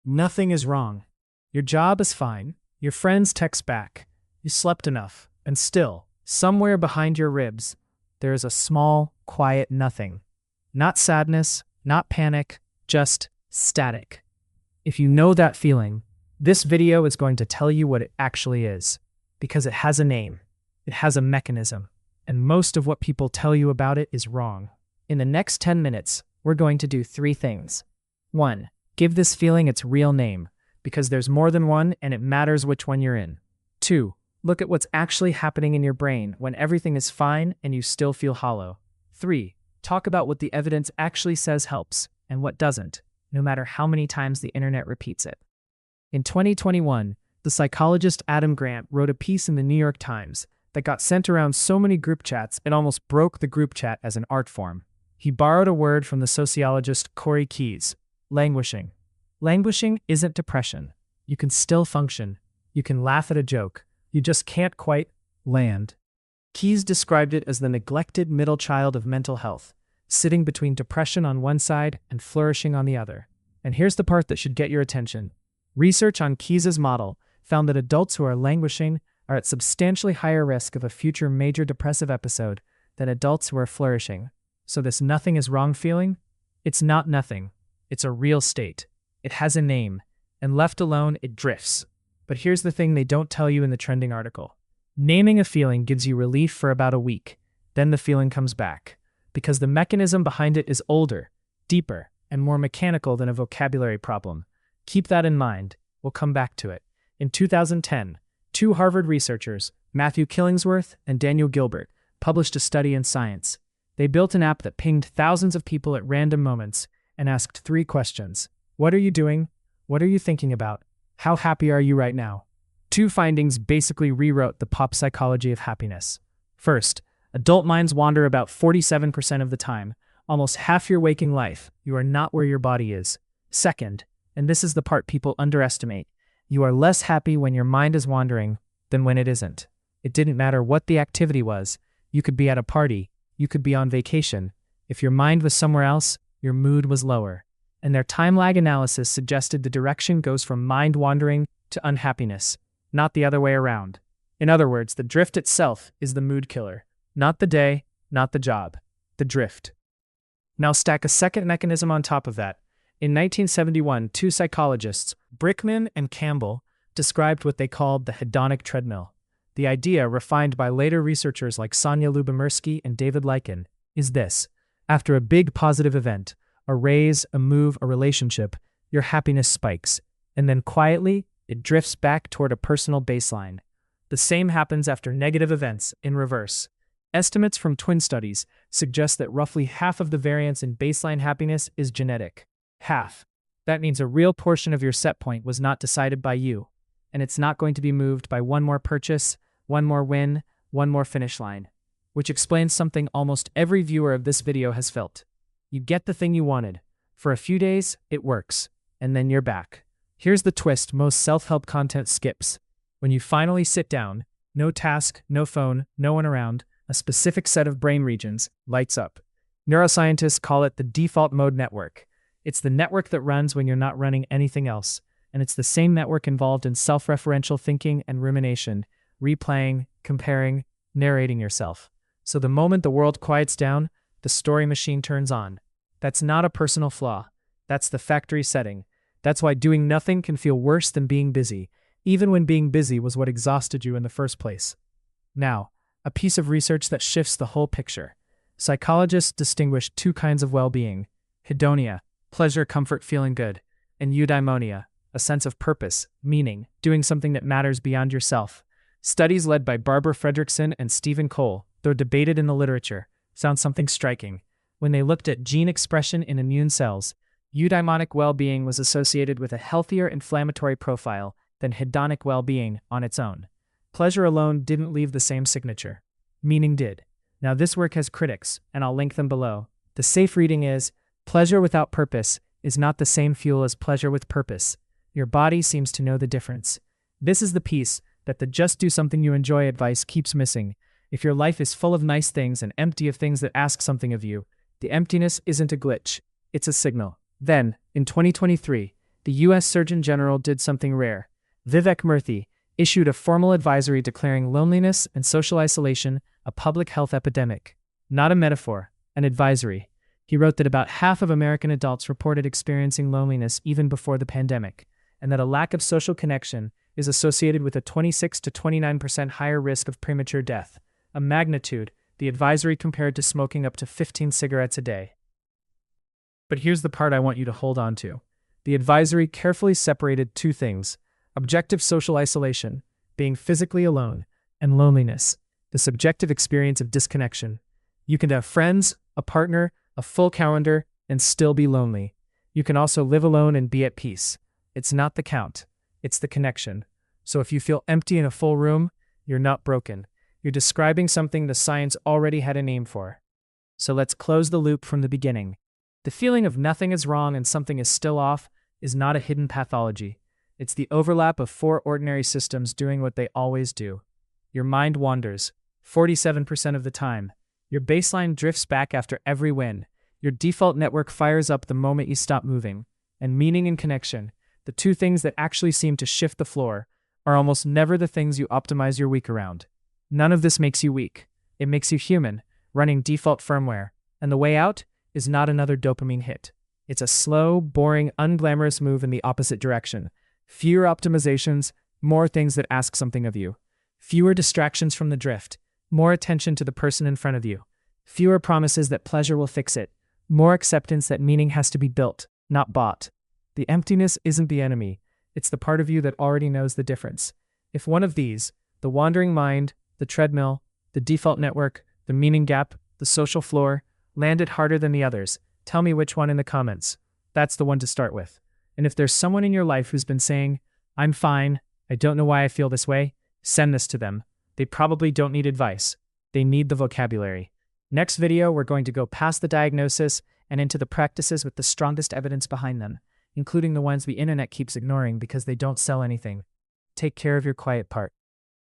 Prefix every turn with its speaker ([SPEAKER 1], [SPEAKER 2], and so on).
[SPEAKER 1] Nothing is wrong. Your job is fine. Your friends text back. You slept enough. And still, somewhere behind your ribs, there is a small, quiet nothing. Not sadness, not panic, just static. If you know that feeling, this video is going to tell you what it actually is, because it has a name, it has a mechanism, and most of what people tell you about it is wrong. In the next 10 minutes, we're going to do 3 things. 1. Give this feeling its real name, because there's more than one and it matters which one you're in. 2. Look at what's actually happening in your brain when everything is fine and you still feel hollow. 3. Talk about what the evidence actually says helps and what doesn't, no matter how many times the internet repeats it. In 2021, the psychologist Adam Grant wrote a piece in the New York Times that got sent around so many group chats it almost broke the group chat as an art form. He borrowed a word from the sociologist Corey Keyes: languishing. Languishing isn't depression. You can still function. You can laugh at a joke. You just can't quite land. Keyes described it as the neglected middle child of mental health, sitting between depression on one side and flourishing on the other. And here's the part that should get your attention. Research on Keyes' model found that adults who are languishing are at substantially higher risk of a future major depressive episode than adults who are flourishing. So this nothing is wrong feeling? It's not nothing. It's a real state. It has a name, and left alone, it drifts. But here's the thing they don't tell you in the trending article. Naming a feeling gives you relief for about a week. Then the feeling comes back, because the mechanism behind it is older, deeper, and more mechanical than a vocabulary problem. Keep that in mind. We'll come back to it. In 2010, 2 Harvard researchers, Matthew Killingsworth and Daniel Gilbert, published a study in Science. They built an app that pinged thousands of people at random moments and asked 3 questions. What are you doing? What are you thinking about? How happy are you right now? 2 findings basically rewrote the pop psychology of happiness. First, adult minds wander about 47% of the time. Almost half your waking life, you are not where your body is. Second, and this is the part people underestimate, you are less happy when your mind is wandering than when it isn't. It didn't matter what the activity was. You could be at a party. You could be on vacation. If your mind was somewhere else, your mood was lower. And their time lag analysis suggested the direction goes from mind wandering to unhappiness, not the other way around. In other words, the drift itself is the mood killer. Not the day, not the job. The drift. Now stack a second mechanism on top of that. In 1971, 2 psychologists, Brickman and Campbell, described what they called the hedonic treadmill. The idea, refined by later researchers like Sonia Lyubomirsky and David Lycan, is this. After a big positive event, a raise, a move, a relationship, your happiness spikes, and then quietly, it drifts back toward a personal baseline. The same happens after negative events, in reverse. Estimates from twin studies suggest that roughly half of the variance in baseline happiness is genetic. Half. That means a real portion of your set point was not decided by you, and it's not going to be moved by one more purchase, one more win, one more finish line. Which explains something almost every viewer of this video has felt. You get the thing you wanted. For a few days, it works, and then you're back. Here's the twist most self-help content skips. When you finally sit down, no task, no phone, no one around, a specific set of brain regions lights up. Neuroscientists call it the default mode network. It's the network that runs when you're not running anything else, and it's the same network involved in self-referential thinking and rumination, replaying, comparing, narrating yourself. So the moment the world quiets down, the story machine turns on. That's not a personal flaw. That's the factory setting. That's why doing nothing can feel worse than being busy, even when being busy was what exhausted you in the first place. Now, a piece of research that shifts the whole picture. Psychologists distinguish 2 kinds of well-being: hedonia, pleasure, comfort, feeling good, and eudaimonia, a sense of purpose, meaning, doing something that matters beyond yourself. Studies led by Barbara Fredrickson and Stephen Cole, though debated in the literature, found something striking. When they looked at gene expression in immune cells, eudaimonic well-being was associated with a healthier inflammatory profile than hedonic well-being on its own. Pleasure alone didn't leave the same signature. Meaning did. Now this work has critics, and I'll link them below. The safe reading is, pleasure without purpose is not the same fuel as pleasure with purpose. Your body seems to know the difference. This is the piece that the just do something you enjoy advice keeps missing. If your life is full of nice things and empty of things that ask something of you, the emptiness isn't a glitch, it's a signal. Then, in 2023, the U.S. Surgeon General did something rare. Vivek Murthy issued a formal advisory declaring loneliness and social isolation a public health epidemic. Not a metaphor, an advisory. He wrote that about half of American adults reported experiencing loneliness even before the pandemic, and that a lack of social connection is associated with a 26 to 29% higher risk of premature death, a magnitude the advisory compared to smoking up to 15 cigarettes a day. But here's the part I want you to hold on to. The advisory carefully separated two things: objective social isolation, being physically alone, and loneliness, the subjective experience of disconnection. You can have friends, a partner, a full calendar, and still be lonely. You can also live alone and be at peace. It's not the count, it's the connection. So if you feel empty in a full room, you're not broken. You're describing something the science already had a name for. So let's close the loop from the beginning. The feeling of nothing is wrong and something is still off is not a hidden pathology. It's the overlap of four ordinary systems doing what they always do. Your mind wanders, 47% of the time. Your baseline drifts back after every win. Your default network fires up the moment you stop moving. And meaning and connection, the two things that actually seem to shift the floor, are almost never the things you optimize your week around. None of this makes you weak. It makes you human, running default firmware. And the way out is not another dopamine hit. It's a slow, boring, unglamorous move in the opposite direction. Fewer optimizations, more things that ask something of you. Fewer distractions from the drift, more attention to the person in front of you. Fewer promises that pleasure will fix it, more acceptance that meaning has to be built, not bought. The emptiness isn't the enemy, it's the part of you that already knows the difference. If one of these, the wandering mind, the treadmill, the default network, the meaning gap, the social floor, landed harder than the others, tell me which one in the comments. That's the one to start with. And if there's someone in your life who's been saying, "I'm fine, I don't know why I feel this way," send this to them. They probably don't need advice. They need the vocabulary. Next video, we're going to go past the diagnosis and into the practices with the strongest evidence behind them, including the ones the internet keeps ignoring because they don't sell anything. Take care of your quiet part.